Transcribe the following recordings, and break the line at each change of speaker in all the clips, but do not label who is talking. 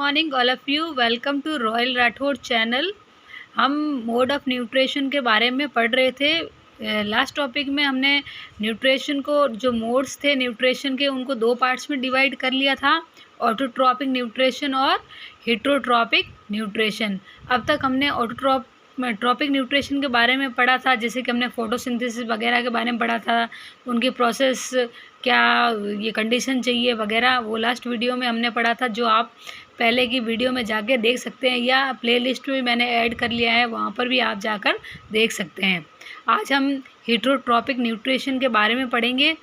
Morning all of you. Welcome to Royal Rathore channel. हम mode of nutrition के बारे में पढ़ रहे थे। लास्ट टॉपिक में हमने न्यूट्रिशन को जो मोड्स थे न्यूट्रिशन के उनको दो पार्ट्स में डिवाइड कर लिया था, ऑटोट्रॉपिक न्यूट्रिशन और हेटरोट्रॉपिक न्यूट्रिशन। अब तक हमने ट्रॉपिक न्यूट्रिशन के बारे में पढ़ा था, जैसे कि हमने फोटोसिंथेसिस वगैरह के बारे में पढ़ा था, उनकी प्रोसेस क्या, ये कंडीशन चाहिए वगैरह, वो लास्ट वीडियो में हमने पढ़ा था, जो आप पहले की वीडियो में जाके देख सकते हैं या प्लेलिस्ट में मैंने ऐड कर लिया है, वहाँ पर भी आप जाकर देख सकते हैं। आज हम हेटरोट्रॉपिक न्यूट्रिशन के बारे में पढ़ेंगे।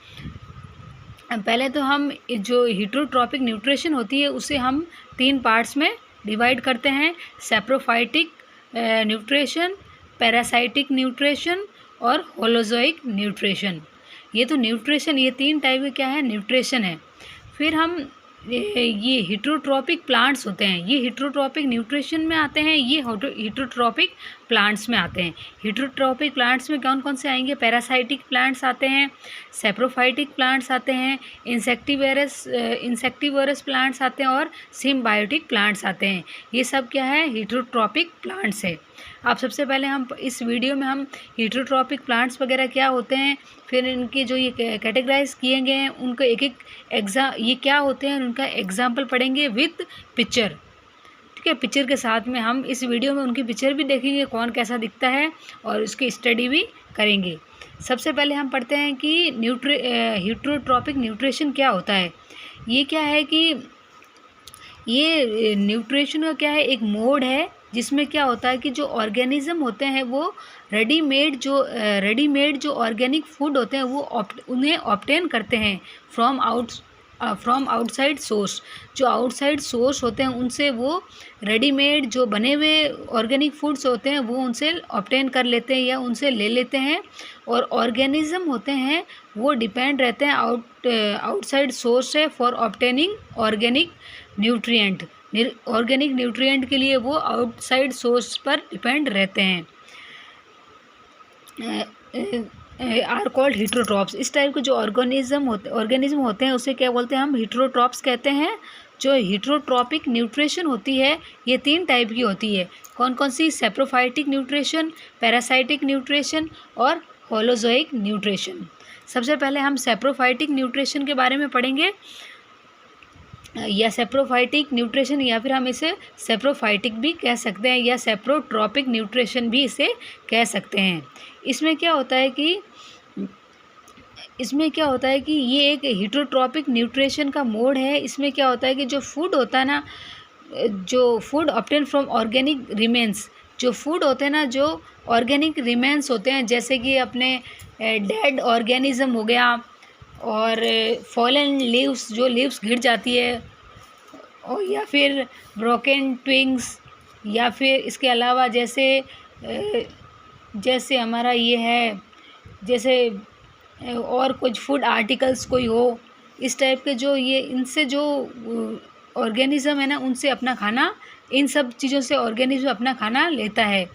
पहले तो हम जो हेटरोट्रॉपिक न्यूट्रिशन होती है उसे हम तीन पार्ट्स में डिवाइड करते हैं: सैप्रोफाइटिक न्यूट्रिशन, पैरासाइटिक न्यूट्रिशन और होलोजोइक न्यूट्रिशन। ये तो न्यूट्रिशन, ये तीन टाइप के क्या है, न्यूट्रिशन है। फिर हम ये हेटरोट्रॉपिक प्लांट्स होते हैं, ये हेटरोट्रॉपिक न्यूट्रिशन में आते हैं, ये हेटरोट्रॉपिक प्लांट्स में आते हैं। हेटरोट्रॉपिक प्लांट्स में कौन कौन से आएंगे? पैरासाइटिक प्लांट्स आते हैं, सैप्रोफाइटिक प्लांट्स आते हैं, इंसेक्टिवरस प्लांट्स आते हैं और सिम्बायोटिक प्लांट्स आते हैं। ये सब क्या है? हेटरोट्रॉपिक प्लांट्स है। अब सबसे पहले हम इस वीडियो में हम हेटरोट्रॉपिक प्लांट्स वगैरह क्या होते हैं, फिर इनके जो ये कैटेगराइज किए गए हैं उनको एक एक ये क्या होते हैं उनका एग्जाम्पल पढ़ेंगे विथ पिक्चर। ठीक है, पिक्चर के साथ में हम इस वीडियो में उनकी पिक्चर भी देखेंगे, कौन कैसा दिखता है, और उसकी स्टडी भी करेंगे। सबसे पहले हम पढ़ते हैं कि हेटरोट्रॉपिक न्यूट्रिशन क्या होता है। ये क्या है कि ये न्यूट्रिशन का क्या है, एक मोड है जिसमें क्या होता है कि जो ऑर्गेनिज्म होते हैं वो रेडीमेड जो ऑर्गेनिक फूड होते हैं वो उन्हें ऑब्टेन करते हैं फ्रॉम आउटसाइड सोर्स। जो आउटसाइड सोर्स होते हैं उनसे वो रेडीमेड जो बने हुए ऑर्गेनिक फूड्स होते हैं वो उनसे ऑब्टेन कर लेते हैं या उनसे ले लेते हैं। और ऑर्गेनिज्म होते हैं वो डिपेंड रहते हैं आउटसाइड सोर्स से for obtaining organic nutrient. Organic nutrient के लिए वो आउटसाइड सोर्स पर डिपेंड रहते हैं, आर कॉल्ड हेटरोट्रॉप्स। इस टाइप के जो ऑर्गेनिज्म होते हैं उसे क्या बोलते हैं? हम हेटरोट्रॉप्स कहते हैं। जो हेटरोट्रॉपिक न्यूट्रिशन होती है ये तीन टाइप की होती है। कौन कौन सी? सैप्रोफाइटिक न्यूट्रिशन, पैरासाइटिक न्यूट्रिशन और होलोजोइक न्यूट्रिशन। सबसे पहले हम सैप्रोफाइटिक न्यूट्रिशन के बारे में पढ़ेंगे, या सैप्रोफाइटिक न्यूट्रिशन, या फिर हम इसे सैप्रोफाइटिक भी कह सकते हैं या सैप्रोट्रॉपिक न्यूट्रिशन भी इसे कह सकते हैं। इसमें क्या होता है कि ये एक हेटरोट्रॉपिक न्यूट्रिशन का मोड है। इसमें क्या होता है कि जो फूड होता है ना, जो food obtain from organic remains, जो फूड होते हैं ना, जो ऑर्गेनिक रिमेन्स होते हैं, जैसे कि अपने डेड ऑर्गेनिज्म हो गया, और फॉलन लीव्स, जो लीव्स गिर जाती है, और या फिर ब्रोकन ट्विंग्स, या फिर इसके अलावा जैसे हमारा ये है, जैसे और कुछ फूड आर्टिकल्स कोई हो, इस टाइप के जो ये इनसे जो ऑर्गेनिज्म है ना उनसे अपना खाना, इन सब चीज़ों से ऑर्गेनिज्म अपना खाना लेता है।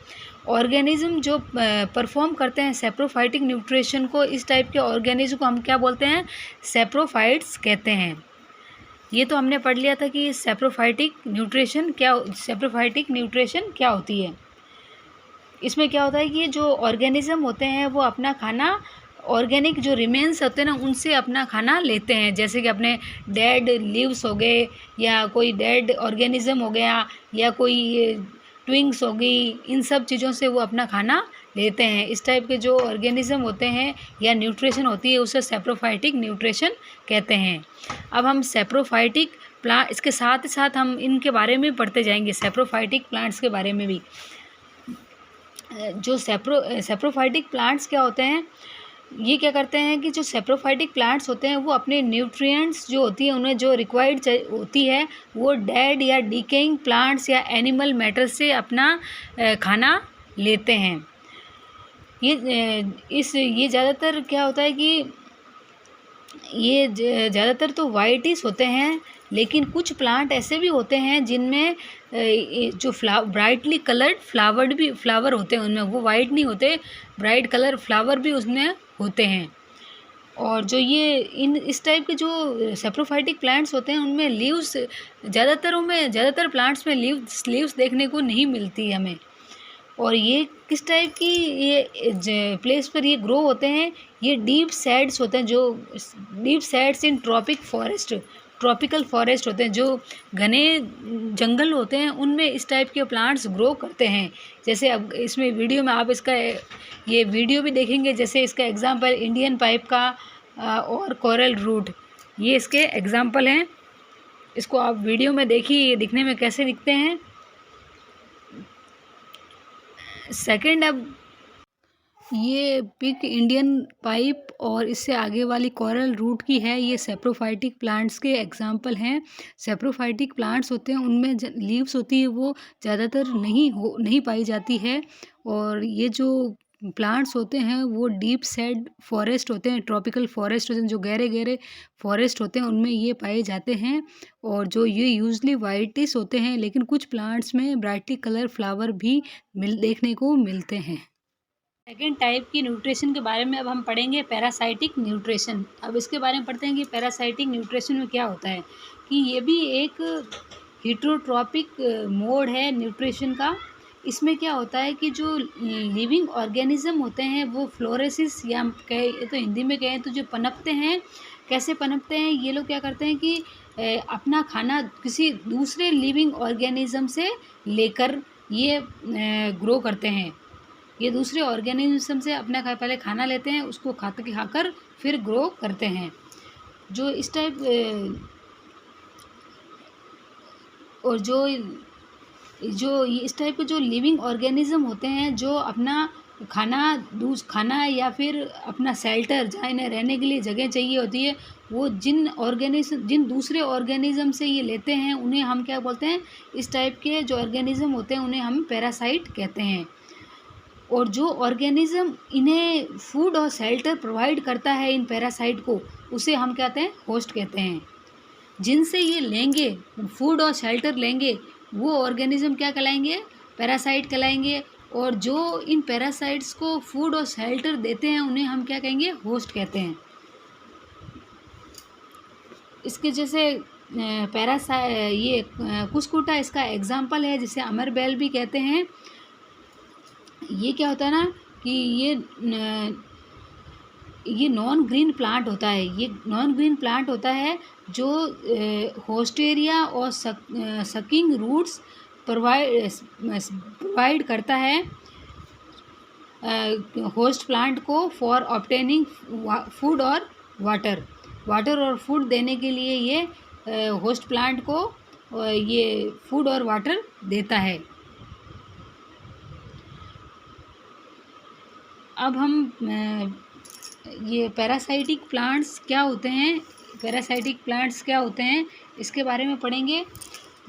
ऑर्गेनिज्म जो परफॉर्म करते हैं सैप्रोफाइटिक न्यूट्रिशन को, इस टाइप के ऑर्गेनिज्म को हम क्या बोलते हैं? सैप्रोफाइट्स कहते हैं। ये तो हमने पढ़ लिया था कि सैप्रोफाइटिक न्यूट्रिशन क्या होती है। इसमें क्या होता है कि जो ऑर्गेनिज्म होते हैं वो अपना खाना ऑर्गेनिक जो रिमेन्स होते हैं ना उनसे अपना खाना लेते हैं, जैसे कि अपने डेड लीव्स हो गए, या कोई डेड ऑर्गेनिज्म हो गया, या कोई ट्विंग्स हो गई, इन सब चीज़ों से वो अपना खाना लेते हैं। इस टाइप के जो ऑर्गेनिज्म होते हैं या न्यूट्रिशन होती है उसे सैप्रोफाइटिक न्यूट्रिशन कहते हैं। अब हम सैप्रोफाइटिक प्लांट, इसके साथ साथ हम इनके बारे में पढ़ते जाएंगे, सैप्रोफाइटिक प्लांट्स के बारे में भी। जो सैप्रोफाइटिक प्लांट्स क्या होते हैं, ये क्या करते हैं कि जो सैप्रोफाइटिक प्लांट्स होते हैं वो अपने न्यूट्रिएंट्स जो होती है उन्हें जो रिक्वायर्ड होती है वो डेड या डिकेइंग प्लांट्स या एनिमल मैटर से अपना खाना लेते हैं। ये ज़्यादातर क्या होता है कि ये ज़्यादातर तो वाइटिश होते हैं, लेकिन कुछ प्लांट ऐसे भी होते हैं जिनमें जो ब्राइटली कलर्ड फ्लावर होते हैं, उनमें वो वाइट नहीं होते, ब्राइट कलर फ्लावर भी उसमें होते हैं। और जो ये इस टाइप के जो सैप्रोफाइटिक प्लांट्स होते हैं उनमें लीव्स ज़्यादातर प्लांट्स में लीव्स देखने को नहीं मिलती हमें। और ये किस टाइप की ये प्लेस पर ये ग्रो होते हैं, ये डीप सैड्स होते हैं, जो डीप सैड्स इन ट्रॉपिकल फॉरेस्ट होते हैं, जो घने जंगल होते हैं, उनमें इस टाइप के प्लांट्स ग्रो करते हैं। जैसे अब इसमें वीडियो में आप इसका ये वीडियो भी देखेंगे, जैसे इसका एग्जांपल इंडियन पाइप का और कोरल रूट, ये इसके एग्जांपल हैं। इसको आप वीडियो में देखिए ये दिखने में कैसे दिखते हैं। सेकंड, अब ये पिक इंडियन पाइप और इससे आगे वाली कोरल रूट की है, ये सैप्रोफाइटिक प्लांट्स के एग्जांपल हैं। सैप्रोफाइटिक प्लांट्स होते हैं उनमें लीव्स होती है वो ज़्यादातर नहीं पाई जाती है। और ये जो प्लांट्स होते हैं वो डीप सेड फॉरेस्ट होते हैं, ट्रॉपिकल फॉरेस्ट होते हैं, जो गहरे गहरे फॉरेस्ट होते हैं उनमें ये पाए जाते हैं। और जो ये यूजली वाइटिश होते हैं, लेकिन कुछ प्लांट्स में ब्राइटली कलर फ्लावर भी देखने को मिलते हैं। सेकेंड टाइप की न्यूट्रिशन के बारे में अब हम पढ़ेंगे, पैरासाइटिक न्यूट्रिशन। अब इसके बारे में पढ़ते हैं कि पैरासाइटिक न्यूट्रिशन में क्या होता है। कि ये भी एक हेटरोट्रॉपिक मोड है न्यूट्रिशन का। इसमें क्या होता है कि जो लिविंग ऑर्गेनिज्म होते हैं वो फ्लोरेसिस, या कहे तो हिंदी में कहें तो जो पनपते हैं, कैसे पनपते हैं, ये लोग क्या करते हैं कि अपना खाना किसी दूसरे लिविंग ऑर्गेनिज्म से लेकर ये ग्रो करते हैं। ये दूसरे ऑर्गेनिज्म से अपना पहले खाना लेते हैं, उसको खाकर फिर ग्रो करते हैं। जो इस टाइप और जो इस टाइप के जो लिविंग ऑर्गेनिज्म होते हैं, जो अपना खाना या फिर अपना शेल्टर, जहाँ इन्हें रहने के लिए जगह चाहिए होती है, वो जिन दूसरे ऑर्गेनिज्म से ये लेते हैं, उन्हें हम क्या बोलते हैं, इस टाइप के जो ऑर्गेनिज्म होते हैं उन्हें हम पैरासाइट कहते हैं। और जो ऑर्गेनिज्म इन्हें फूड और शेल्टर प्रोवाइड करता है इन पैरासाइट को, उसे हम कहते हैं होस्ट कहते हैं। जिनसे ये लेंगे, फूड और शेल्टर लेंगे, वो ऑर्गेनिज्म क्या कहलाएंगे, पैरासाइट कहलाएंगे। और जो इन पैरासाइट्स को फूड और शेल्टर देते हैं उन्हें हम क्या कहेंगे, होस्ट कहते हैं। इसके जैसे ये कुस्कुटा इसका एग्जाम्पल है, जिसे अमरबेल भी कहते हैं। ये क्या होता है ना कि ये नॉन ग्रीन प्लांट होता है। ये नॉन ग्रीन प्लांट होता है जो होस्टेरिया और सकिंग रूट्स प्रोवाइड करता है होस्ट प्लांट को फॉर ऑब्टेनिंग फूड और वाटर और फूड देने के लिए ये होस्ट प्लांट को ये फूड और वाटर देता है। अब हम ये पैरासाइटिक प्लांट्स क्या होते हैं, इसके बारे में पढ़ेंगे।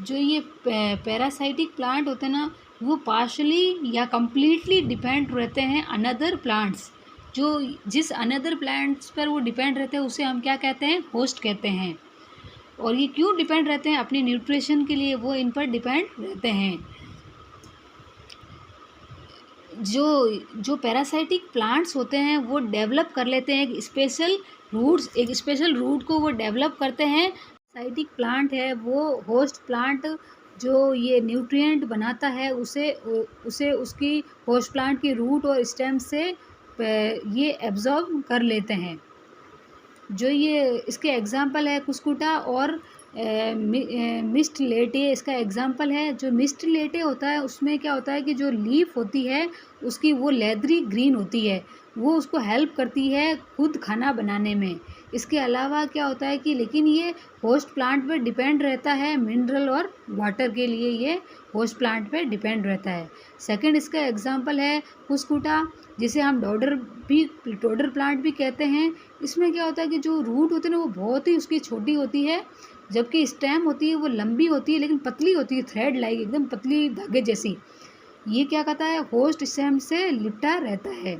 जो ये पैरासाइटिक प्लांट होते हैं ना, वो पार्शली या कम्प्लीटली डिपेंड रहते हैं अनदर प्लांट्स। जो जिस अनदर प्लांट्स पर वो डिपेंड रहते हैं उसे हम क्या कहते हैं, होस्ट कहते हैं। और ये क्यों डिपेंड रहते हैं, अपनी न्यूट्रिशन के लिए वो इन पर डिपेंड रहते हैं। जो पैरासाइटिक प्लांट्स होते हैं वो डेवलप कर लेते हैं एक स्पेशल रूट को वो डेवलप करते हैं। पैरासाइटिक प्लांट है वो होस्ट प्लांट जो ये न्यूट्रिएंट बनाता है उसे उसकी होस्ट प्लांट की रूट और स्टेम से ये एब्जॉर्ब कर लेते हैं। जो ये इसके एग्जांपल है कुस्कुटा और मिस्टलेटे इसका एग्जांपल है। जो मिस्टलेटे होता है उसमें क्या होता है कि जो लीफ होती है उसकी वो लेदरी ग्रीन होती है, वो उसको हेल्प करती है खुद खाना बनाने में। इसके अलावा क्या होता है कि लेकिन ये होस्ट प्लांट पे डिपेंड रहता है, मिनरल और वाटर के लिए ये होस्ट प्लांट पे डिपेंड रहता है। सेकंड इसका एग्जांपल है कुस्कुटा, जिसे हम डोडर प्लांट भी कहते हैं। इसमें क्या होता है कि जो रूट होती है ना वो बहुत ही उसकी छोटी होती है, जबकि स्टेम होती है वो लंबी होती है लेकिन पतली होती है, थ्रेड लाइक एकदम पतली धागे जैसी। ये क्या कहता है, होस्ट स्टेम से लिपटा रहता है।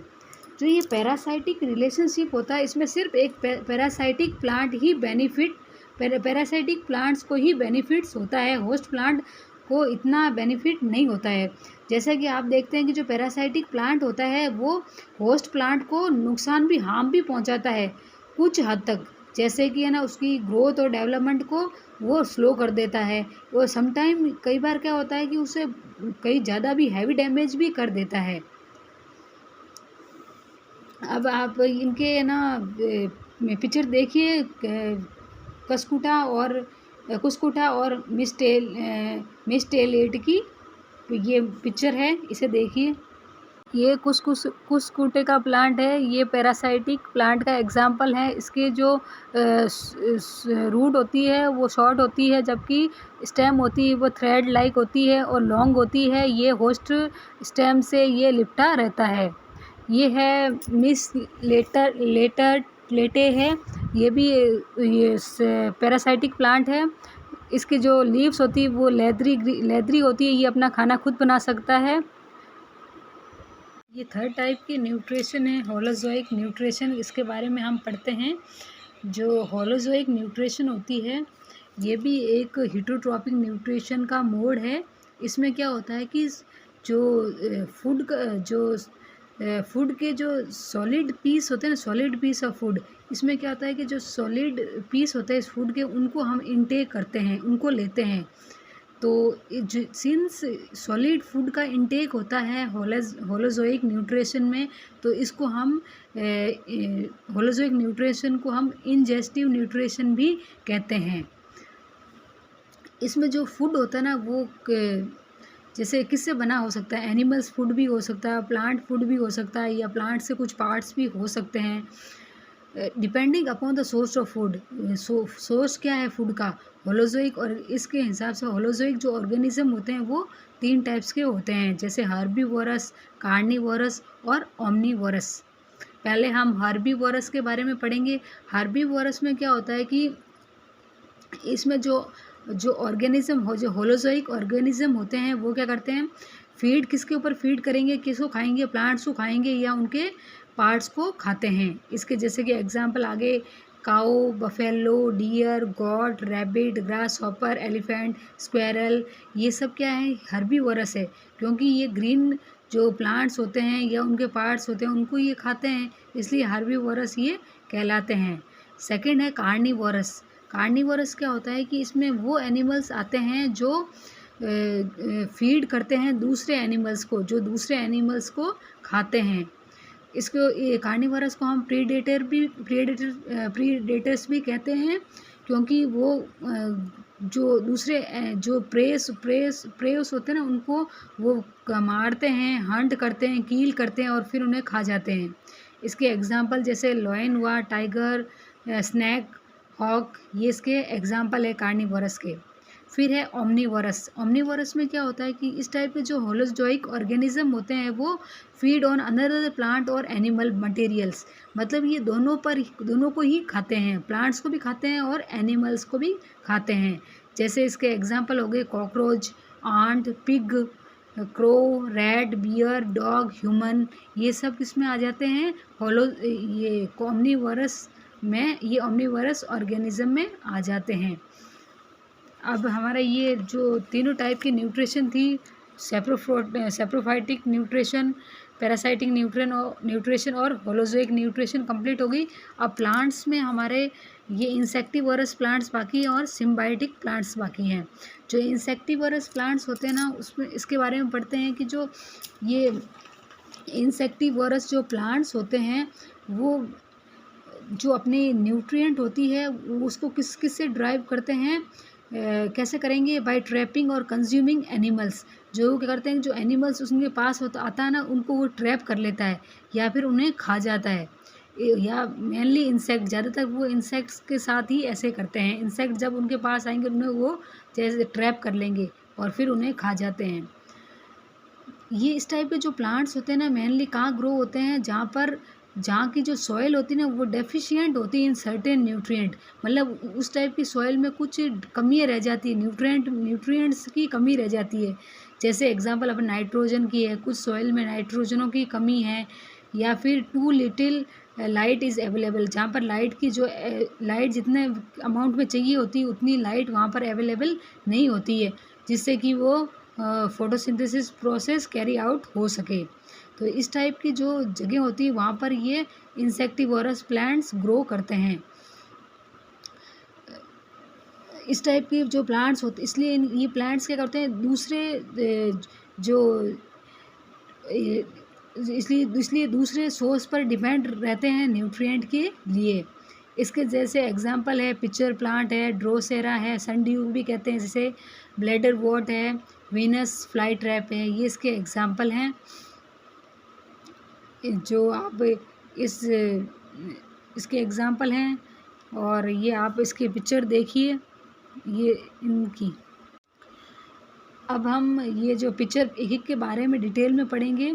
जो ये पैरासाइटिक रिलेशनशिप होता है, इसमें सिर्फ एक पैरासाइटिक प्लांट्स को ही बेनिफिट्स होता है, होस्ट प्लांट को इतना बेनिफिट नहीं होता है। जैसा कि आप देखते हैं कि जो पैरासाइटिक प्लांट होता है वो होस्ट प्लांट को नुकसान भी, हार्म भी पहुंचाता है। कुछ हद तक, जैसे कि है ना उसकी ग्रोथ और डेवलपमेंट को वो स्लो कर देता है। और समटाइम कई बार क्या होता है कि उसे कई ज़्यादा भी हैवी डैमेज भी कर देता है। अब आप इनके है ना पिक्चर देखिए, कुस्कुटा और मिस्टेलेट की ये पिक्चर है, इसे देखिए। ये कुस्कुटे का प्लांट है, ये पैरासाइटिक प्लांट का एग्जाम्पल है। इसके जो रूट होती है वो शॉर्ट होती है, जबकि स्टेम होती है वो थ्रेड लाइक होती है और लॉन्ग होती है। ये होस्ट स्टेम से ये लिपटा रहता है। ये है मिस लेटे है, ये भी ये पैरासाइटिक प्लांट है। इसकी जो लीव्स होती है वो लेदरी होती है, ये अपना खाना खुद बना सकता है। ये थर्ड टाइप की न्यूट्रिशन है, होलोजोइक न्यूट्रिशन। इसके बारे में हम पढ़ते हैं। जो होलोजोइक न्यूट्रिशन होती है ये भी एक हेटरोट्रॉपिक न्यूट्रिशन का मोड है। इसमें क्या होता है कि जो फूड के जो सॉलिड पीस होते हैं ना, सॉलिड पीस ऑफ फूड, इसमें क्या होता है कि जो सॉलिड पीस होते हैं इस फूड के, उनको हम इंटेक करते हैं, उनको लेते हैं। तो सिंस सॉलिड फूड का इंटेक होता है होलोजोइक न्यूट्रिशन में, तो इसको हम होलोजोइक न्यूट्रिशन को हम इंजेस्टिव न्यूट्रिशन भी कहते हैं। इसमें जो फूड होता है ना वो जैसे किससे बना हो सकता है, एनिमल्स फूड भी हो सकता है, प्लांट फूड भी हो सकता है, या प्लांट से कुछ पार्ट्स भी हो सकते हैं, depending upon the source of food. Source क्या है फूड का, होलोजोइक। और इसके हिसाब से होलोजोइक जो ऑर्गेनिज्म होते हैं वो 3 टाइप्स के होते हैं, जैसे हर्बीवोरस, कार्निवोरस और ओमनीवोरस। पहले हम हर्बीवोरस के बारे में पढ़ेंगे। हर्बीवोरस में क्या होता है कि इसमें जो ऑर्गेनिज्म जो होलोजोइक ऑर्गेनिज्म होते हैं वो क्या करते हैं, फीड किसके ऊपर फीड करेंगे, किसको खाएंगे, प्लांट्स को खाएंगे या उनके पार्ट्स को खाते हैं। इसके जैसे कि एग्जांपल आगे cow, buffalo, deer, goat, rabbit, grasshopper, elephant, squirrel, ये सब क्या है, हर्बीवोरस है, क्योंकि ये ग्रीन जो प्लांट्स होते हैं या उनके पार्ट्स होते हैं उनको ये खाते हैं, इसलिए हर्बीवोरस ये कहलाते हैं। सेकंड है कार्निवोरस। कार्निवोरस क्या होता है कि इसमें वो एनिमल्स आते हैं जो फीड करते हैं दूसरे एनिमल्स को, जो दूसरे एनिमल्स को खाते हैं। इसको ये कार्निवोरस को हम प्रीडेटर्स भी कहते हैं, क्योंकि वो जो दूसरे जो प्रेस होते हैं ना उनको वो मारते हैं, हंट करते हैं, किल करते हैं और फिर उन्हें खा जाते हैं। इसके एग्जांपल जैसे लॉयन हुआ, टाइगर, स्नैक, हॉक, ये इसके एग्जांपल है कार्निवोरस के। फिर है ओमनीवोरस। ओमनीवोरस में क्या होता है कि इस टाइप के जो होलोजोइक ऑर्गेनिज्म होते हैं वो फीड ऑन अनदर प्लांट और एनिमल मटेरियल्स, मतलब ये दोनों को ही खाते हैं, प्लांट्स को भी खाते हैं और एनिमल्स को भी खाते हैं। जैसे इसके एग्जांपल हो गए cockroach, ant, pig, crow, rat, bear, dog, human, ये सब किसमें आ जाते हैं, ये ओमनीवोरस में, ये ओमनीवोरस ऑर्गेनिज्म में आ जाते हैं। अब हमारा ये जो तीनों टाइप की न्यूट्रिशन थी, सेप्रोफाइटिक न्यूट्रिशन, पैरासाइटिक न्यूट्रिशन और होलोजोइक न्यूट्रिशन कंप्लीट हो गई। अब प्लांट्स में हमारे ये इंसेक्टिवोरस प्लांट्स बाकी हैं और सिम्बायोटिक प्लांट्स बाकी हैं। जो इंसेक्टिवोरस प्लांट्स होते हैं ना उसमें इसके बारे में पढ़ते हैं कि जो ये इंसेक्टिवोरस जो प्लांट्स होते हैं वो जो अपनी न्यूट्रिएंट होती है उसको किस से ड्राइव करते हैं, कैसे करेंगे, बाय ट्रैपिंग और कंज्यूमिंग एनिमल्स। जो क्या करते हैं, जो एनिमल्स उसके पास आता है ना उनको वो ट्रैप कर लेता है या फिर उन्हें खा जाता है, या मेनली इंसेक्ट, ज़्यादातर वो इंसेक्ट्स के साथ ही ऐसे करते हैं। इंसेक्ट जब उनके पास आएंगे उन्हें वो जैसे ट्रैप कर लेंगे और फिर उन्हें खा जाते हैं। ये इस टाइप के जो प्लांट्स होते हैं ना मेनली कहाँ ग्रो होते हैं, जहाँ की जो सॉइल होती है ना वो डेफिशिएंट होती है इन सर्टेन न्यूट्रिएंट, मतलब उस टाइप की सॉइल में कुछ कमियाँ रह जाती है, न्यूट्रिएंट्स की कमी रह जाती है। जैसे एग्जांपल अपन नाइट्रोजन की है, कुछ सॉइल में नाइट्रोजनों की कमी है, या फिर too little light is available, जहाँ पर लाइट जितने अमाउंट में चाहिए होती है उतनी लाइट वहाँ पर अवेलेबल नहीं होती है, जिससे कि वो फोटोसिंथेसिस प्रोसेस कैरी आउट हो सके। तो इस टाइप की जो जगह होती है वहाँ पर ये इंसेक्टिवोरस प्लांट्स ग्रो करते हैं। इस टाइप के जो प्लांट्स होते, इसलिए ये प्लांट्स क्या करते हैं, दूसरे जो इसलिए दूसरे सोर्स पर डिपेंड रहते हैं न्यूट्रिएंट के लिए। इसके जैसे एग्जांपल है पिचर प्लांट है, ड्रोसेरा है, सनड्यू भी कहते हैं जिसे, ब्लैडर वॉट है, वीनस फ्लाई ट्रैप है, ये इसके एग्जांपल हैं जो आप इसके एग्जांपल हैं। और ये आप इसके पिक्चर देखिए ये इनकी। अब हम ये जो पिक्चर एक एक के बारे में डिटेल में पढ़ेंगे।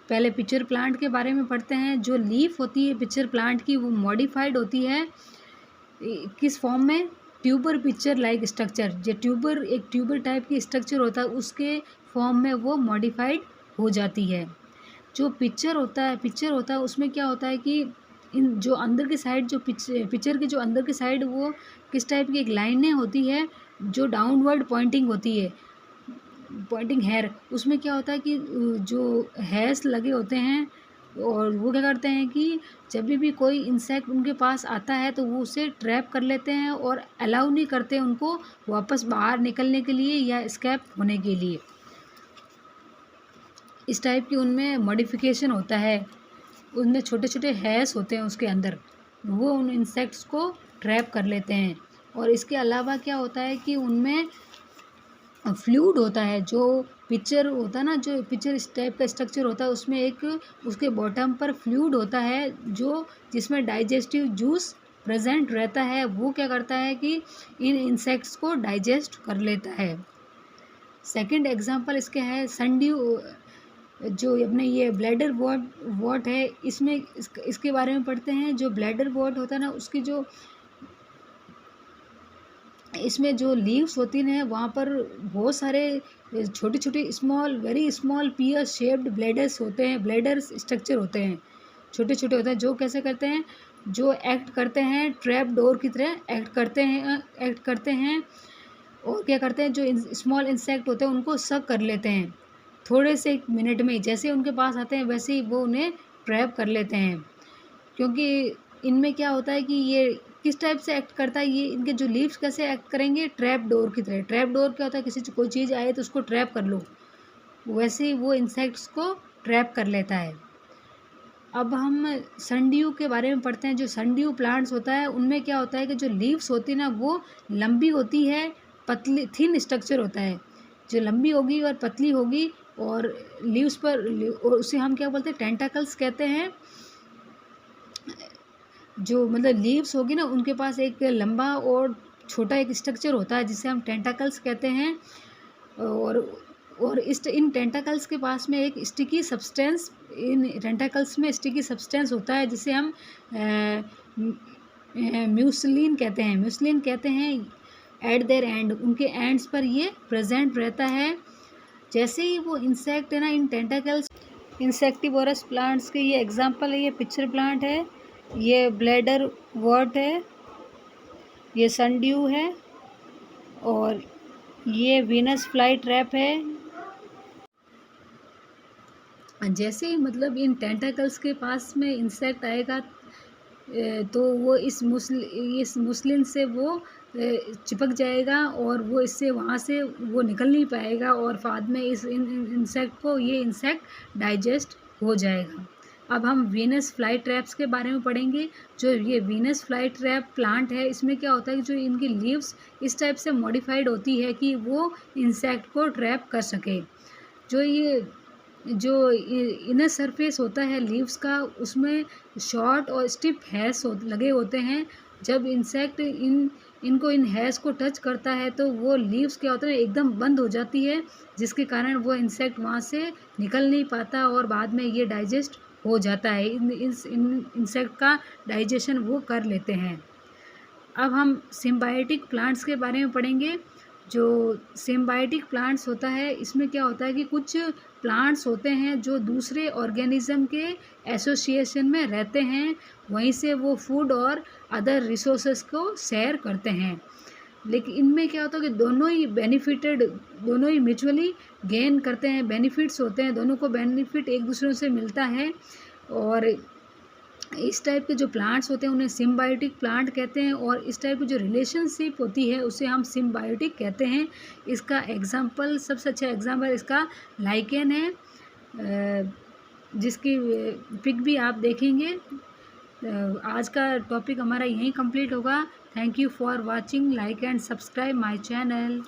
पहले पिक्चर प्लांट के बारे में पढ़ते हैं। जो लीफ होती है पिक्चर प्लांट की वो मॉडिफाइड होती है किस फॉर्म में, ट्यूबर पिक्चर लाइक स्ट्रक्चर। जो ट्यूबर एक ट्यूबर टाइप की स्ट्रक्चर होता है उसके फॉर्म में वो मॉडिफाइड हो जाती है। जो पिक्चर होता है उसमें क्या होता है कि इन जो अंदर की साइड जो पिक्चर की जो अंदर की साइड वो किस टाइप की एक लाइनें होती है जो डाउनवर्ड पॉइंटिंग होती है, पॉइंटिंग हेयर। उसमें क्या होता है कि जो हेयर्स लगे होते हैं और वो क्या करते हैं कि जब भी कोई इंसेक्ट उनके पास आता है तो वो उसे ट्रैप कर लेते हैं और अलाउ नहीं करते उनको वापस बाहर निकलने के लिए या एस्केप होने के लिए। इस टाइप की उनमें मॉडिफिकेशन होता है, उनमें छोटे छोटे हेयर्स होते हैं उसके अंदर, वो उन इंसेक्ट्स को ट्रैप कर लेते हैं। और इसके अलावा क्या होता है कि उनमें फ्लूइड होता है, जो पिक्चर होता है ना, जो पिक्चर इस टाइप का स्ट्रक्चर होता है उसमें एक उसके बॉटम पर फ्लूइड होता है जो जिसमें डाइजेस्टिव जूस प्रेजेंट रहता है। वो क्या करता है कि इन इंसेक्ट्स को डाइजेस्ट कर लेता है। सेकंड एग्जांपल इसके है सनड्यू, जो अपने ये ब्लैडर वॉट है, इसमें इसके बारे में पढ़ते हैं। जो ब्लैडर वॉट होता है ना उसकी जो इसमें जो लीव्स होती हैं वहाँ पर बहुत सारे छोटे छोटे small very small pear shaped bladers होते हैं, ब्लेडर्स स्ट्रक्चर होते हैं, छोटे छोटे होते हैं जो कैसे करते हैं, जो एक्ट करते हैं ट्रैप डोर की तरह एक्ट करते हैं और क्या करते हैं, जो स्मॉल इंसेक्ट होते हैं उनको सक कर लेते हैं थोड़े से मिनट में। जैसे उनके पास आते हैं वैसे ही वो उन्हें ट्रैप कर लेते हैं। क्योंकि इनमें क्या होता है कि ये किस टाइप से एक्ट करता है, ये इनके जो लीव्स कैसे एक्ट करेंगे, ट्रैप डोर की तरह। ट्रैप डोर क्या होता है, किसी कोई चीज़ आए तो उसको ट्रैप कर लो, वैसे ही वो इंसेक्ट्स को ट्रैप कर लेता है। अब हम सनड्यू के बारे में पढ़ते हैं। जो सनड्यू प्लांट्स होता है उनमें क्या होता है कि जो लीव्स होती है ना वो लंबी होती है, पतली थिन स्ट्रक्चर होता है, जो लंबी होगी और पतली होगी और लीव्स पर, और उसे हम क्या बोलते हैं, टेंटाकल्स कहते हैं। जो मतलब लीव्स होगी ना उनके पास एक लंबा और छोटा एक स्ट्रक्चर होता है जिसे हम टेंटाकल्स कहते हैं। और इन टेंटाकल्स के पास में एक स्टिकी सब्सटेंस, इन टेंटाकल्स में स्टिकी सब्सटेंस होता है जिसे हम म्यूसलिन कहते हैं। एट देयर एंड, उनके एंड्स पर ये प्रेजेंट रहता है। जैसे ही वो इंसेक्ट है ना, इन टेंटाकल्स इंसेक्टिवोरस प्लांट्स के ये एग्जांपल है। ये पिक्चर प्लांट है, ये ब्लैडर वॉट है, ये सनड्यू है और ये वीनस फ्लाई ट्रैप है। जैसे ही मतलब इन टेंटाकल्स के पास में इंसेक्ट आएगा तो वो इस मुस्लिन से वो चिपक जाएगा और वो इससे वहाँ से वो निकल नहीं पाएगा और बाद में इस इंसेक्ट को ये इंसेक्ट डाइजेस्ट हो जाएगा। अब हम वीनस फ्लाई ट्रैप्स के बारे में पढ़ेंगे। जो ये वीनस फ्लाई ट्रैप प्लांट है इसमें क्या होता है कि जो इनकी लीव्स इस टाइप से मॉडिफाइड होती है कि वो इंसेक्ट को ट्रैप कर सके। जो इनर सरफेस होता है लीव्स का उसमें शॉर्ट और स्टिफ हेयर्स लगे होते हैं। जब इंसेक्ट इनको इन हेयर्स को टच करता है तो वो लीव्स क्या होता है एकदम बंद हो जाती है, जिसके कारण वो इंसेक्ट वहाँ से निकल नहीं पाता और बाद में ये डाइजेस्ट हो जाता है। इन इंसेक्ट का डाइजेशन वो कर लेते हैं। अब हम सिम्बायोटिक प्लांट्स के बारे में पढ़ेंगे। जो सिम्बायोटिक प्लांट्स होता है इसमें क्या होता है कि कुछ प्लांट्स होते हैं जो दूसरे ऑर्गेनिज्म के एसोसिएशन में रहते हैं, वहीं से वो फूड और अदर रिसोर्सेज को शेयर करते हैं। लेकिन इनमें क्या होता है कि दोनों ही म्यूचुअली गेन करते हैं, बेनिफिट्स होते हैं, दोनों को बेनिफिट एक दूसरे से मिलता है। और इस टाइप के जो प्लांट्स होते हैं उन्हें सिम्बायोटिक प्लांट कहते हैं, और इस टाइप की जो रिलेशनशिप होती है उसे हम सिम्बायोटिक कहते हैं। इसका एग्जांपल, सबसे अच्छा एग्जांपल इसका लाइकेन है, जिसकी पिक भी आप देखेंगे। आज का टॉपिक हमारा यहीं कंप्लीट होगा। Thank you for watching, like and subscribe my channel.